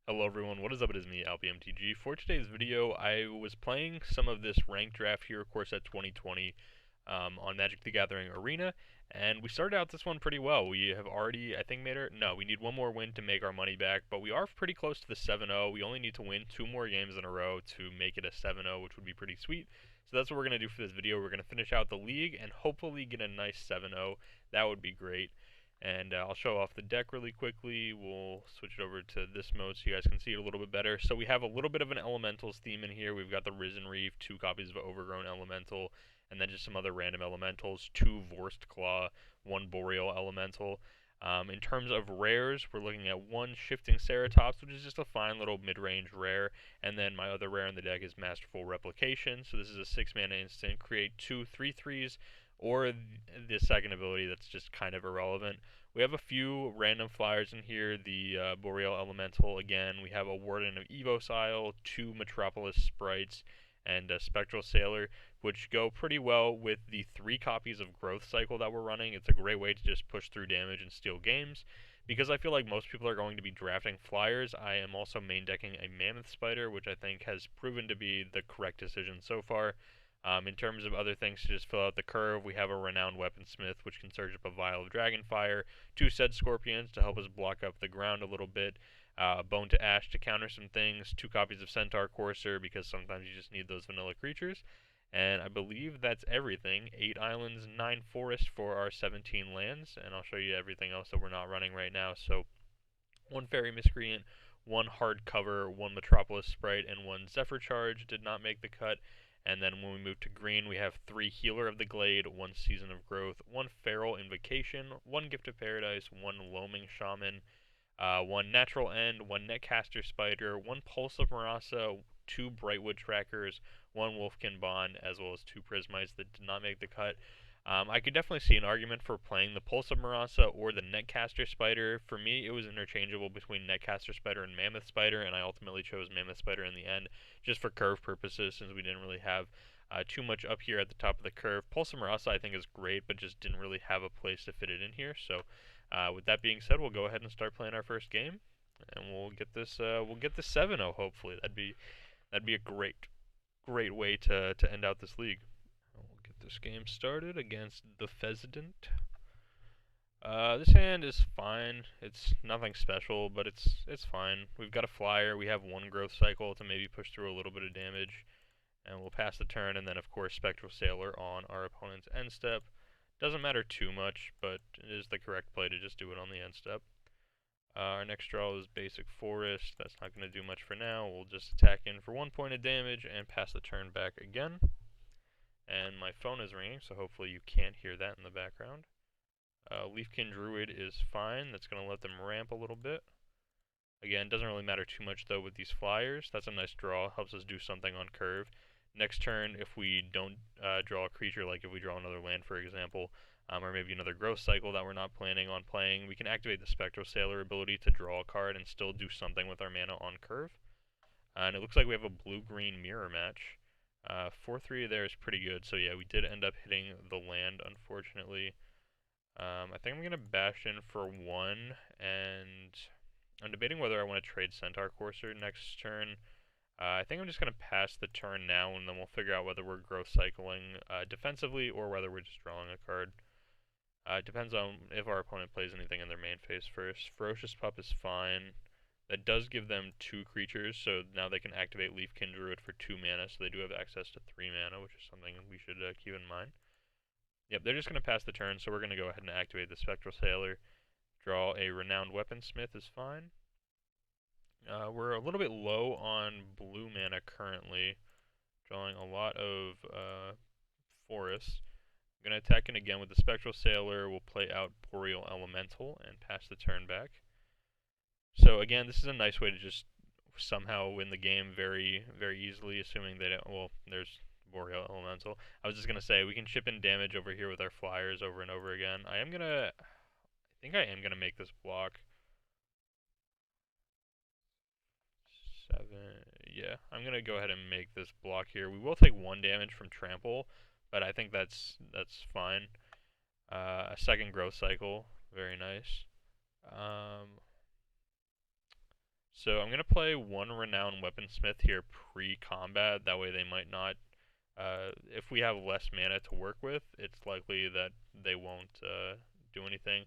Hello everyone, what is up? It is me, AlbyMTG. For today's video, I was playing some of this ranked draft here, of course, at 2020 on Magic the Gathering Arena, and we started out this one pretty well. We have already, I think, we need one more win to make our money back, but we are pretty close to the 7-0. We only need to win 2 more games in a row to make it a 7-0, which would be pretty sweet. So that's what we're going to do for this video. We're going to finish out the league and hopefully get a nice 7-0. That would be great. And I'll show off the deck really quickly. We'll switch it over to this mode so you guys can see it a little bit better. So we have a little bit of an Elementals theme in here. We've got the Risen Reef, 2 copies of Overgrown Elemental, and then just some other random Elementals, 2 Vorst Claw, 1 Boreal Elemental. In terms of rares, we're looking at 1 Shifting Ceratops, which is just a fine little mid-range rare, and then my other rare in the deck is Masterful Replication. So this is a 6-mana instant, create 2 3/3s, or the second ability that's just kind of irrelevant. We have a few random flyers in here. The Boreal Elemental again. We have a Warden of Evocile, 2 Metropolis Sprites, and a Spectral Sailor, which go pretty well with the 3 copies of Growth Cycle that we're running. It's a great way to just push through damage and steal games. Because I feel like most people are going to be drafting flyers, I am also main decking a Mammoth Spider, which I think has proven to be the correct decision so far. In terms of other things to just fill out the curve, we have a Renowned Weaponsmith, which can surge up a Vial of Dragonfire, 2 Said Scorpions to help us block up the ground a little bit, Bone to Ash to counter some things, 2 copies of Centaur Courser, because sometimes you just need those vanilla creatures, and I believe that's everything. 8 islands, 9 forests for our 17 lands, and I'll show you everything else that we're not running right now. So 1 Fairy Miscreant, 1 Hardcover, 1 Metropolis Sprite, and 1 Zephyr Charge did not make the cut. And then when we move to green, we have 3 Healer of the Glade, 1 Season of Growth, 1 Feral Invocation, 1 Gift of Paradise, 1 Loaming Shaman, 1 Natural End, 1 Netcaster Spider, 1 Pulse of Marasa, 2 Brightwood Trackers, 1 Wolfkin Bond, as well as 2 Prismites that did not make the cut. I could definitely see an argument for playing the Pulse of Marasa or the Netcaster Spider. For me, it was interchangeable between Netcaster Spider and Mammoth Spider, and I ultimately chose Mammoth Spider in the end, just for curve purposes, since we didn't really have too much up here at the top of the curve. Pulse of Marasa I think is great, but just didn't really have a place to fit it in here. So with that being said, we'll go ahead and start playing our first game, and we'll get this 7-0 hopefully. That'd be a great way to end out this league. We'll get this game started against the Pheasant. This hand is fine. It's nothing special, but it's fine. We've got a flyer. We have 1 growth cycle to maybe push through a little bit of damage, and we'll pass the turn. And then of course Spectral Sailor on our opponent's end step. Doesn't matter too much, but it is the correct play to just do it on the end step. Our next draw is Basic Forest. That's not going to do much for now. We'll just attack in for 1 point of damage and pass the turn back again. And my phone is ringing, so hopefully you can't hear that in the background. Leafkin Druid is fine. That's going to let them ramp a little bit. Again, doesn't really matter too much though with these flyers. That's a nice draw. Helps us do something on curve. Next turn, if we don't draw a creature, like if we draw another land, for example, or maybe another growth cycle that we're not planning on playing, we can activate the Spectral Sailor ability to draw a card and still do something with our mana on curve. And it looks like we have a blue-green mirror match. 4-3 there is pretty good, so yeah, we did end up hitting the land, unfortunately. I think I'm going to bash in for 1, and I'm debating whether I want to trade Centaur Courser next turn. I think I'm just going to pass the turn now, and then we'll figure out whether we're growth cycling defensively or whether we're just drawing a card. It depends on if our opponent plays anything in their main phase first. Ferocious Pup is fine. That does give them 2 creatures, so now they can activate Leafkin Druid for 2 mana, so they do have access to 3 mana, which is something we should keep in mind. Yep, they're just going to pass the turn, so we're going to go ahead and activate the Spectral Sailor. Draw a Renowned Weaponsmith is fine. We're a little bit low on blue mana currently, drawing a lot of forests. I'm going to attack in again with the Spectral Sailor. We'll play out Boreal Elemental and pass the turn back. So again, this is a nice way to just somehow win the game very easily, assuming they don't, well, there's Boreal Elemental. I was just going to say, we can chip in damage over here with our flyers over and over again. I think I am going to make this block. 7, yeah, I'm going to go ahead and make this block here. We will take 1 damage from Trample, but I think that's fine. A second growth cycle, very nice. So I'm going to play one Renowned Weaponsmith here pre-combat. That way they might not, if we have less mana to work with, it's likely that they won't do anything.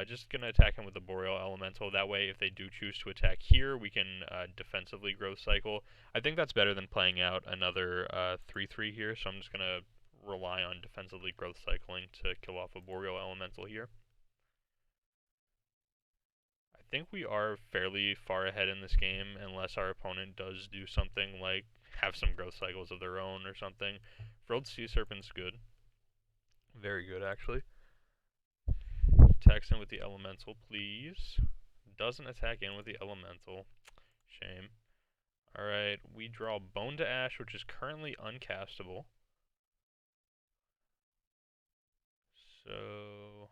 Just going to attack him with the Boreal Elemental. That way, if they do choose to attack here, we can defensively Growth Cycle. I think that's better than playing out another 3/3 here, so I'm just going to rely on defensively Growth Cycling to kill off a Boreal Elemental here. I think we are fairly far ahead in this game, unless our opponent does do something like have some Growth Cycles of their own or something. Frilled Sea Serpent's good. Very good, actually. Attacks in with the Elemental, please. Doesn't attack in with the Elemental. Shame. Alright, we draw Bone to Ash, which is currently uncastable. So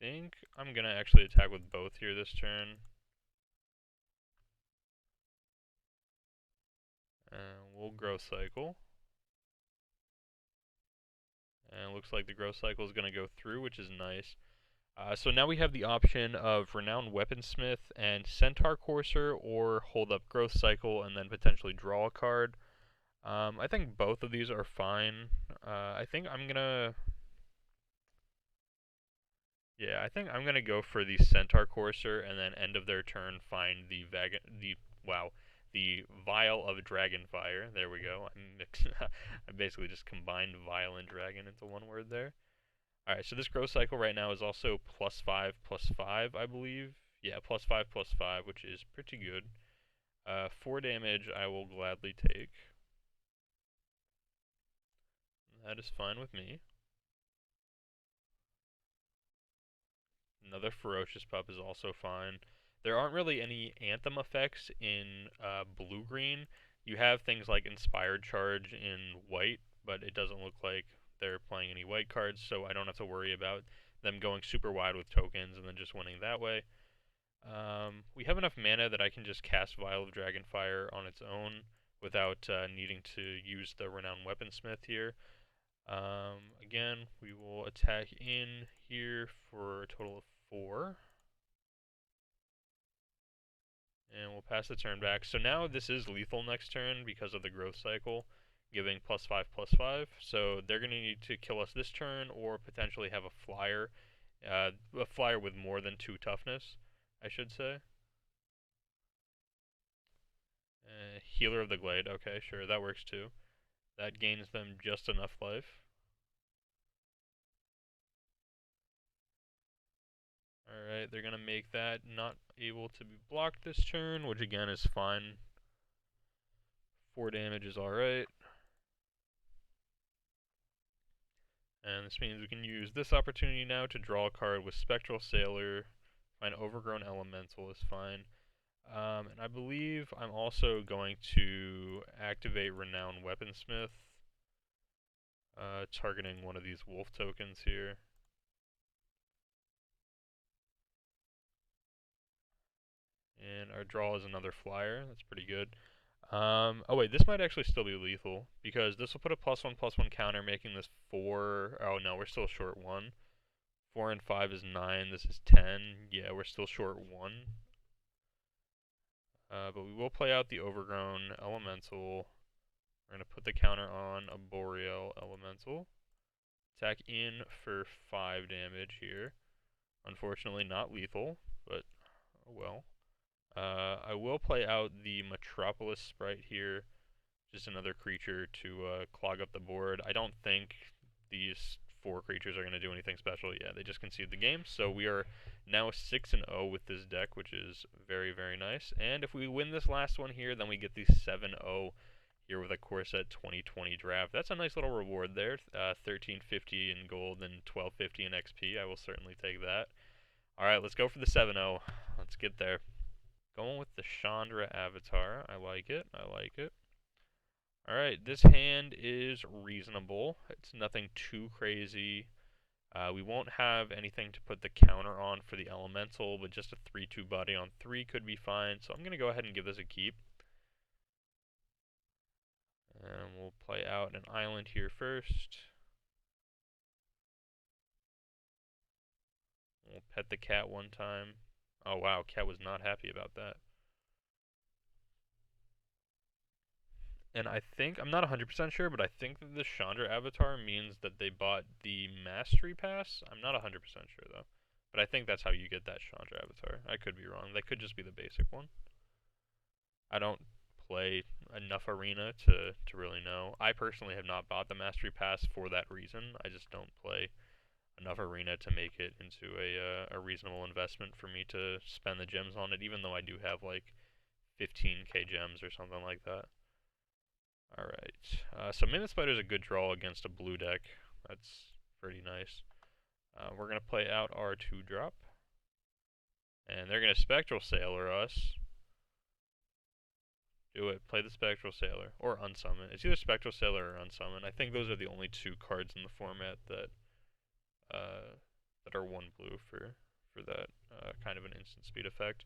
I think I'm going to actually attack with both here this turn. And we'll Growth Cycle. And it looks like the Growth Cycle is going to go through, which is nice. So now we have the option of Renowned Weaponsmith and Centaur Courser, or hold up Growth Cycle and then potentially draw a card. I think both of these are fine. I think I'm gonna go for the Centaur Courser and then end of their turn find the Vial of Dragonfire. There we go. I basically just combined Vial and Dragon into one word there. Alright, so this Growth Cycle right now is also +5/+5, I believe. Yeah, +5/+5, which is pretty good. 4 damage I will gladly take. That is fine with me. Another Ferocious Pup is also fine. There aren't really any Anthem effects in blue-green. You have things like Inspired Charge in white, but it doesn't look like they're playing any white cards, so I don't have to worry about them going super wide with tokens and then just winning that way. We have enough mana that I can just cast Vial of Dragonfire on its own without needing to use the Renowned Weaponsmith here. Again, we will attack in here for a total of 4. And we'll pass the turn back. So now this is lethal next turn because of the Growth Cycle, giving +5/+5. So they're going to need to kill us this turn or potentially have a flyer with more than 2 toughness, I should say. Healer of the Glade, okay, sure, that works too. That gains them just enough life. Alright, they're going to make that not able to be blocked this turn, which again is fine. 4 damage is alright. And this means we can use this opportunity now to draw a card with Spectral Sailor. Find Overgrown Elemental is fine. And I believe I'm also going to activate Renowned Weaponsmith, targeting one of these wolf tokens here. And our draw is another flyer. That's pretty good. Oh wait, this might actually still be lethal, because this will put a +1/+1 counter, making this 4. Oh no, we're still short 1. 4 and 5 is 9, this is 10. Yeah, we're still short 1. But we will play out the Overgrown Elemental. We're going to put the counter on a Boreal Elemental. Attack in for 5 damage here. Unfortunately not lethal, but oh well. I will play out the Metropolis Sprite here. Just another creature to clog up the board. I don't think these 4 creatures are going to do anything special. Yeah, they just concede the game. So we are now 6-0 with this deck, which is very, very nice. And if we win this last one here, then we get the 7-0 here with a Core Set 2020 draft. That's a nice little reward there. 1350 in gold and 1250 in XP. I will certainly take that. Alright, let's go for the 7-0. Let's get there. Going with the Chandra Avatar. I like it. I like it. Alright, this hand is reasonable. It's nothing too crazy. We won't have anything to put the counter on for the Elemental, but just a 3/2 body on 3 could be fine. So I'm going to go ahead and give this a keep. And we'll play out an island here first. We'll pet the cat one time. Oh wow, Cat was not happy about that. And I think, I'm not 100% sure, but I think that the Chandra avatar means that they bought the Mastery Pass. I'm not 100% sure though. But I think that's how you get that Chandra avatar. I could be wrong. That could just be the basic one. I don't play enough Arena to really know. I personally have not bought the Mastery Pass for that reason. I just don't play enough Arena to make it into a reasonable investment for me to spend the gems on it, even though I do have like 15k gems or something like that. Alright, so Mammoth Spider is a good draw against a blue deck. That's pretty nice. We're going to play out our 2-drop. And they're going to Spectral Sailor us. Do it. Play the Spectral Sailor. Or Unsummon. It's either Spectral Sailor or Unsummon. I think those are the only 2 cards in the format that that are 1 blue for that kind of an instant speed effect.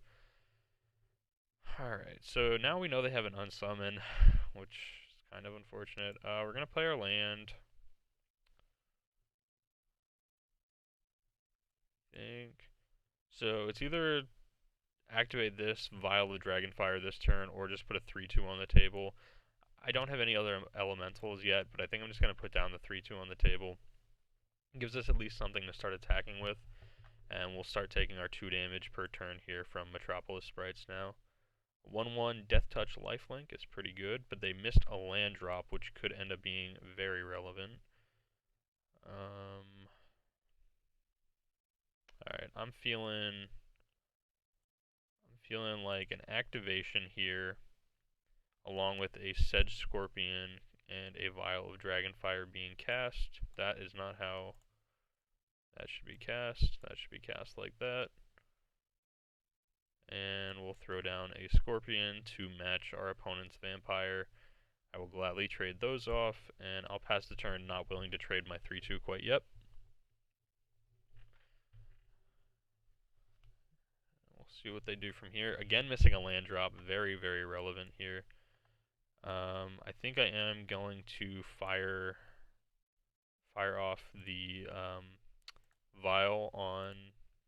Alright, so now we know they have an Unsummon, which is kind of unfortunate. We're going to play our land. So it's either activate this, Vial the Dragonfire this turn, or just put a 3-2 on the table. I don't have any other elementals yet, but I think I'm just going to put down the 3-2 on the table. It gives us at least something to start attacking with, and we'll start taking our 2 damage per turn here from Metropolis Sprites now. 1-1 Death Touch Lifelink is pretty good, but they missed a land drop, which could end up being very relevant. Alright, I'm feeling like an activation here, along with a Sedge Scorpion and a Vial of Dragonfire being cast. That is not how that should be cast. That should be cast like that. And we'll throw down a Scorpion to match our opponent's Vampire. I will gladly trade those off, and I'll pass the turn not willing to trade my 3-2 quite yet. We'll see what they do from here. Again, missing a land drop. Very, very relevant here. I think I am going to fire off the Vial on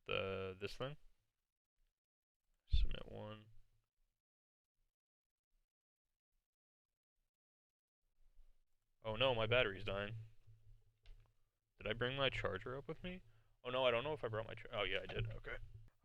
this thing. Submit 1. Oh no, my battery's dying. Did I bring my charger up with me? Oh no, I don't know if I brought my oh yeah, I did. Okay.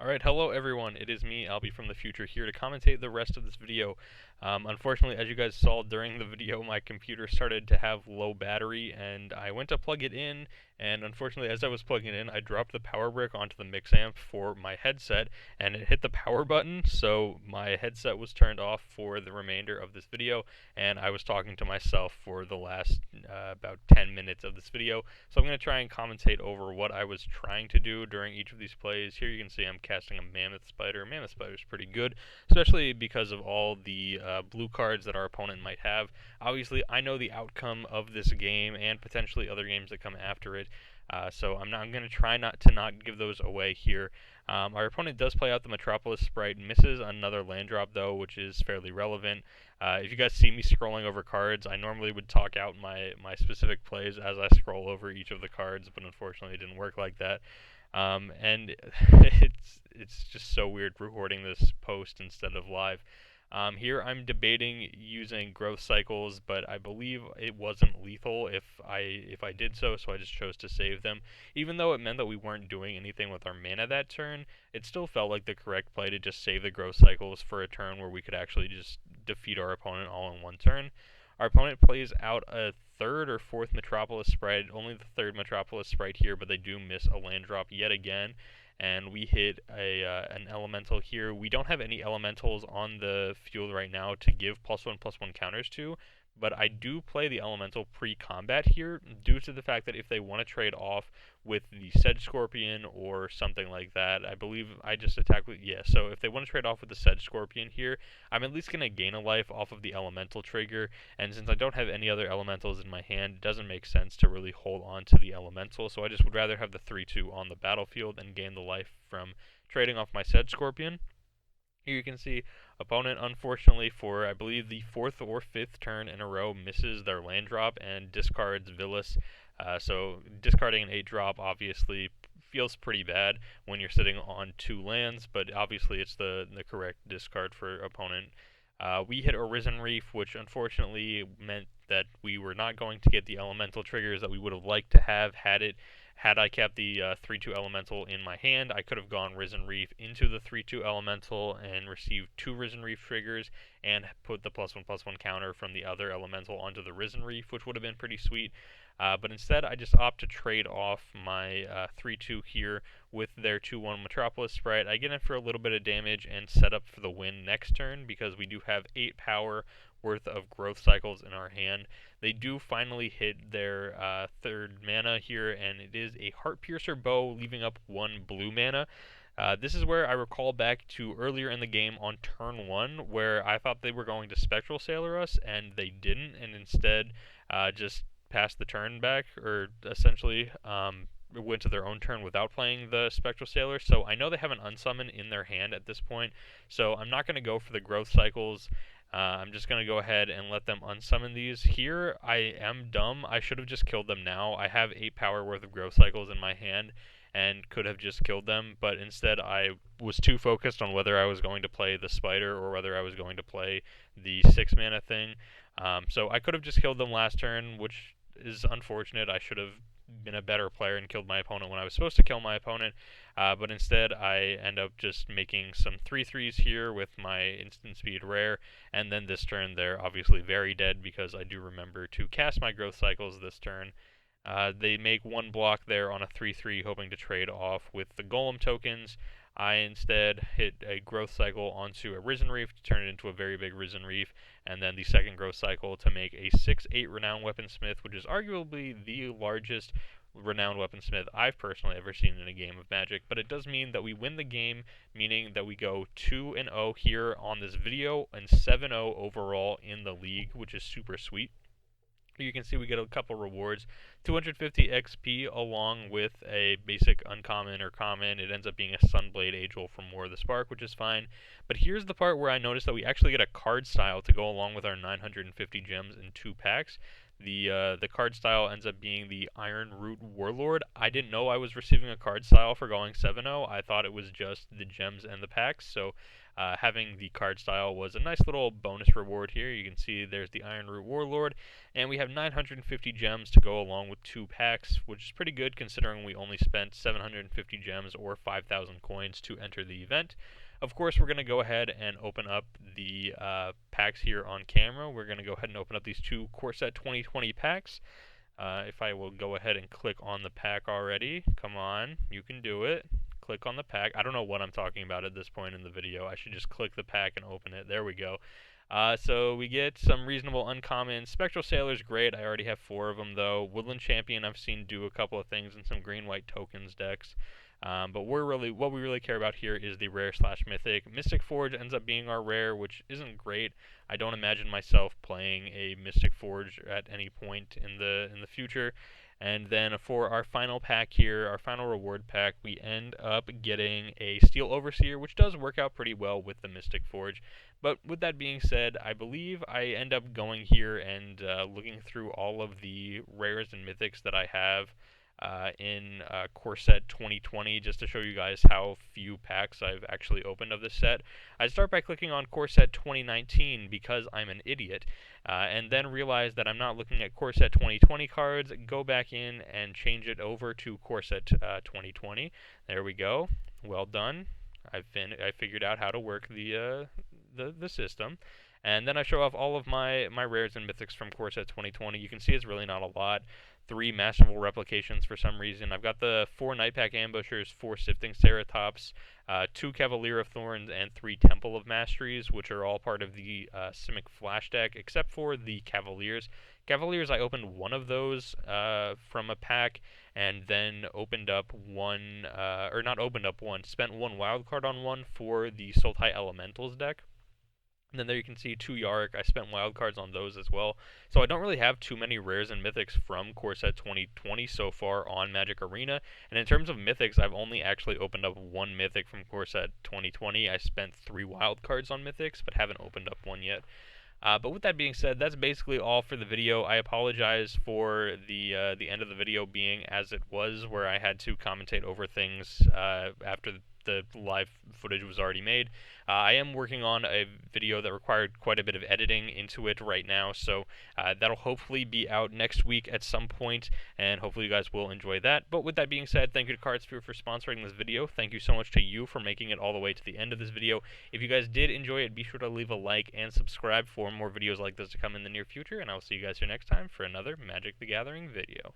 Alright, hello everyone, it is me, Alby from the future, here to commentate the rest of this video. Unfortunately, as you guys saw during the video, my computer started to have low battery, and I went to plug it in, and unfortunately, as I was plugging it in, I dropped the power brick onto the mix amp for my headset, and it hit the power button, so my headset was turned off for the remainder of this video, and I was talking to myself for the last about 10 minutes of this video. So I'm going to try and commentate over what I was trying to do during each of these plays. Here you can see I'm casting a Mammoth Spider. Mammoth Spider is pretty good, especially because of all the blue cards that our opponent might have. Obviously, I know the outcome of this game and potentially other games that come after it. So I'm going to try not to give those away here. Our opponent does play out the Metropolis Sprite, misses another land drop though, which is fairly relevant. If you guys see me scrolling over cards, I normally would talk out my specific plays as I scroll over each of the cards, but unfortunately it didn't work like that. And it's just so weird recording this post instead of live. Here I'm debating using growth cycles, but I believe it wasn't lethal if I did so I just chose to save them. Even though it meant that we weren't doing anything with our mana that turn, it still felt like the correct play to just save the growth cycles for a turn where we could actually just defeat our opponent all in one turn. Our opponent plays out a 3rd or 4th Metropolis Sprite, only the 3rd Metropolis Sprite here, but they do miss a land drop yet again. And we hit an elemental here. We don't have any elementals on the field right now to give +1/+1 counters to, but I do play the elemental pre-combat here due to the fact that if they want to trade off with the Sedge Scorpion or something like that, I believe I just attack with, yeah, so if they want to trade off with the Sedge Scorpion here, I'm at least going to gain a life off of the elemental trigger, and since I don't have any other elementals in my hand, it doesn't make sense to really hold on to the elemental, so I just would rather have the 3-2 on the battlefield and gain the life from trading off my Sedge Scorpion. Here you can see opponent, unfortunately, for I believe the 4th or 5th turn in a row, misses their land drop and discards Villas. So discarding an 8 drop obviously feels pretty bad when you're sitting on 2 lands, but obviously it's the correct discard for opponent. We hit Arisen Reef, which unfortunately meant that we were not going to get the elemental triggers that we would have liked to have had I kept the 3/2 elemental in my hand. I could have gone Risen Reef into the 3/2 elemental and received 2 Risen Reef triggers and put the +1/+1 counter from the other elemental onto the Risen Reef, which would have been pretty sweet. But instead, I just opt to trade off my 3/2 here with their 2/1 Metropolis Sprite. I get in for a little bit of damage and set up for the win next turn because we do have 8 power worth of growth cycles in our hand. They do finally hit their 3rd mana here, and it is a Heart Piercer Bow, leaving up 1 blue mana. This is where I recall back to earlier in the game on turn 1, where I thought they were going to Spectral Sailor us, and they didn't, and instead just passed the turn back, or essentially went to their own turn without playing the Spectral Sailor. So I know they have an Unsummon in their hand at this point, so I'm not going to go for the growth cycles. I'm just going to go ahead and let them unsummon these. Here, I am dumb. I should have just killed them now. I have 8 power worth of growth cycles in my hand and could have just killed them, but instead I was too focused on whether I was going to play the spider or whether I was going to play the 6 mana thing. So I could have just killed them last turn, which is unfortunate. I should have been a better player and killed my opponent when I was supposed to kill my opponent, but instead I end up just making some 3/3s here with my instant speed rare, and then this turn they're obviously very dead because I do remember to cast my growth cycles this turn. They make 1 block there on a 3/3, hoping to trade off with the Golem tokens. I instead hit a growth cycle onto a Risen Reef to turn it into a very big Risen Reef, and then the second growth cycle to make a 6/8 Renowned Weaponsmith, which is arguably the largest Renowned Weaponsmith I've personally ever seen in a game of Magic. But it does mean that we win the game, meaning that we go 2-0 here on this video and 7-0 overall in the league, which is super sweet. You can see we get a couple rewards, 250 XP along with a basic uncommon or common. It ends up being a Sunblade Angel from War of the Spark, which is fine. But here's the part where I noticed that we actually get a card style to go along with our 950 gems in 2 packs. The card style ends up being the Iron Root Warlord. I didn't know I was receiving a card style for going 7-0. I thought it was just the gems and the packs, so having the card style was a nice little bonus reward here. You can see there's the Iron Root Warlord, and we have 950 gems to go along with 2 packs, which is pretty good considering we only spent 750 gems or 5,000 coins to enter the event. Of course, we're going to go ahead and open up the packs here on camera. We're going to go ahead and open up these 2 Core Set 2020 packs. If I will go ahead and click on the pack already. Come on, you can do it. Click on the pack. I don't know what I'm talking about at this point in the video. I should just click the pack and open it. There we go. So we get some reasonable uncommon. Spectral Sailor's great. I already have 4 of them though. Woodland Champion I've seen do a couple of things in some green-white tokens decks. But what we really care about here is the rare/mythic. Mystic Forge ends up being our rare, which isn't great. I don't imagine myself playing a Mystic Forge at any point in the future. And then for our final pack here, our final reward pack, we end up getting a Steel Overseer, which does work out pretty well with the Mystic Forge. But with that being said, I believe I end up going here and looking through all of the rares and mythics that I have in Core Set 2020, just to show you guys how few packs I've actually opened of this set. I start by clicking on Core Set 2019 because I'm an idiot, and then realize that I'm not looking at Core Set 2020 cards. Go back in and change it over to Core Set 2020. There we go. Well done. I figured out how to work the system. And then I show off all of my rares and mythics from Core Set 2020. You can see it's really not a lot. 3 Masterful Replications for some reason. I've got the 4 Nightpack Ambushers, 4 Sifting Ceratops, 2 Cavalier of Thorns, and 3 Temple of Masteries, which are all part of the Simic Flash deck, except for the Cavaliers. Cavaliers, I opened one of those from a pack, and then opened up one, or not opened up one, spent 1 wildcard on one for the Sultai Elementals deck. And then there you can see 2 Yarick. I spent wildcards on those as well. So I don't really have too many rares and mythics from Core Set 2020 so far on Magic Arena. And in terms of mythics, I've only actually opened up 1 mythic from Core Set 2020. I spent 3 wildcards on mythics, but haven't opened up one yet. But with that being said, that's basically all for the video. I apologize for the end of the video being as it was, where I had to commentate over things after the live footage was already made. I am working on a video that required quite a bit of editing into it right now, so that'll hopefully be out next week at some point, and hopefully you guys will enjoy that. But with that being said, thank you to Cardsphere for sponsoring this video. Thank you so much to you for making it all the way to the end of this video. If you guys did enjoy it, be sure to leave a like and subscribe for more videos like this to come in the near future, and I will see you guys here next time for another Magic the Gathering video.